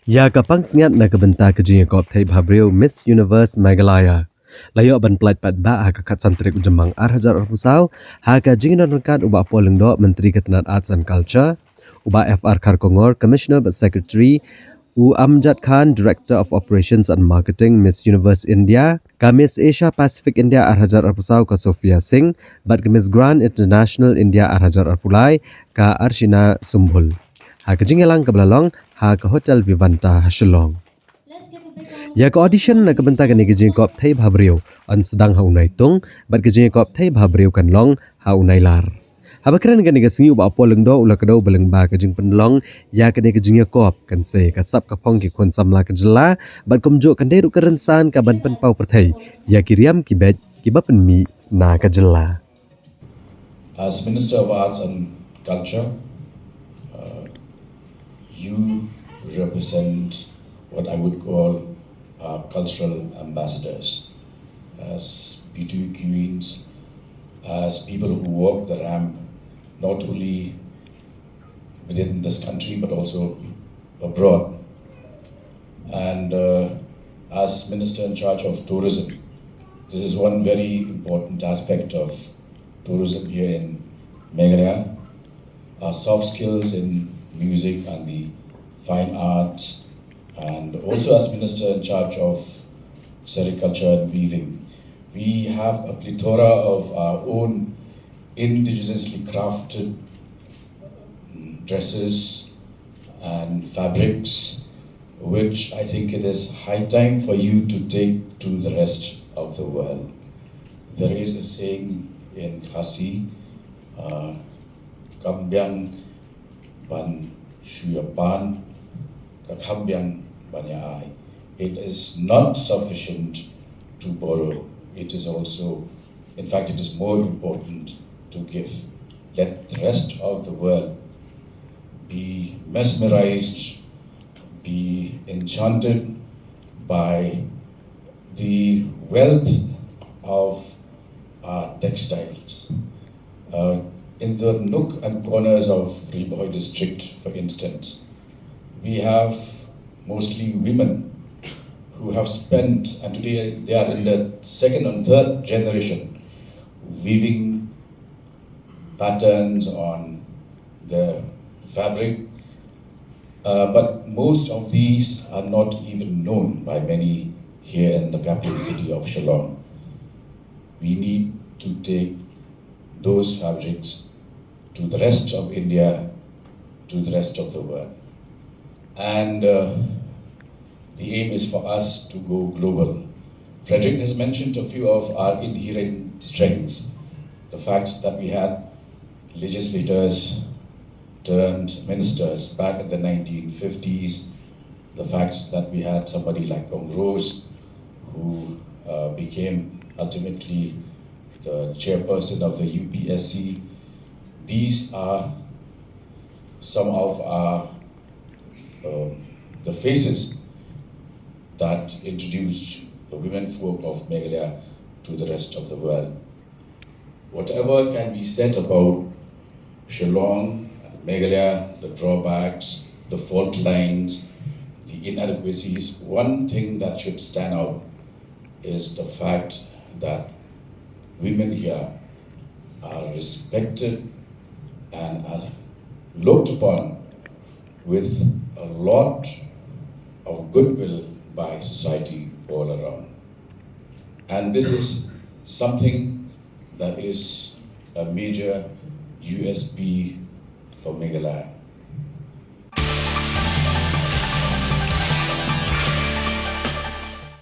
iaka Panshniat naka bynta ke Jingiakop Thei Bhabriew Miss Universe Meghalaya. Layo Pynlait Paidbah haka kat santrik ujembang arhajar arpusau haka jinginan rengkat uba poleng do Menteri Ketenat Arts and Culture uba FR Karkongor Commissioner but Secretary U Amjad Khan Director of Operations and Marketing Miss Universe India ka Miss Asia Pacific India arhajar arpusau ka Sophia Singh but ka Miss Grand International India arhajar arpulai ka Arshina Sumbul. Haka jingalang kabelalong haka Hotel Vivanta Shillong. Ya ke audition nak kebentar kan Jingiakop Thei Bhabriew an sedang haunai tung bat Jingiakop Thei Bhabriew kan long haunai lar. Habakran kan sengi uba apo lengdo ula kedau beleng ba ke jing penlong ya kan Jingiakop kan se kasap kapong ki kon samla ke jela bat komjo kan deru kerensan ka ban penpau perthai ya kiriam kibet kibapen mi na ka jela. As Minister of Arts and Culture, you represent what I would call cultural ambassadors, as beauty queens, as people who walk the ramp, not only within this country but also abroad. And as Minister in charge of tourism, this is one very important aspect of tourism here in Meghalaya. Our soft skills in music and the fine arts, and also as Minister in charge of sericulture and weaving, we have a plethora of our own indigenously crafted dresses and fabrics, which I think it is high time for you to take to the rest of the world. There is a saying in Khasi, Kambyang ban shuyapan kakhambyang banyai. It is not sufficient to borrow. It is also, in fact, it is more important to give. Let the rest of the world be mesmerized, be enchanted by the wealth of our textiles. In the nook and corners of Bhabriew district, for instance, we have mostly women who have spent, and today they are in the second and third generation, weaving patterns on the fabric. But most of these are not even known by many here in the capital city of Shillong. We need to take those fabrics to the rest of India, to the rest of the world. And the aim is for us to go global. Frederick has mentioned a few of our inherent strengths. The fact that we had legislators turned ministers back in the 1950s, the fact that we had somebody like Rose, who became ultimately the chairperson of the UPSC. These are some of our the faces that introduced the women folk of Meghalaya to the rest of the world. Whatever can be said about Shillong, Meghalaya, the drawbacks, the fault lines, the inadequacies, one thing that should stand out is the fact that women here are respected and are looked upon with a lot of goodwill by society all around. And this is something that is a major USP for Meghalaya.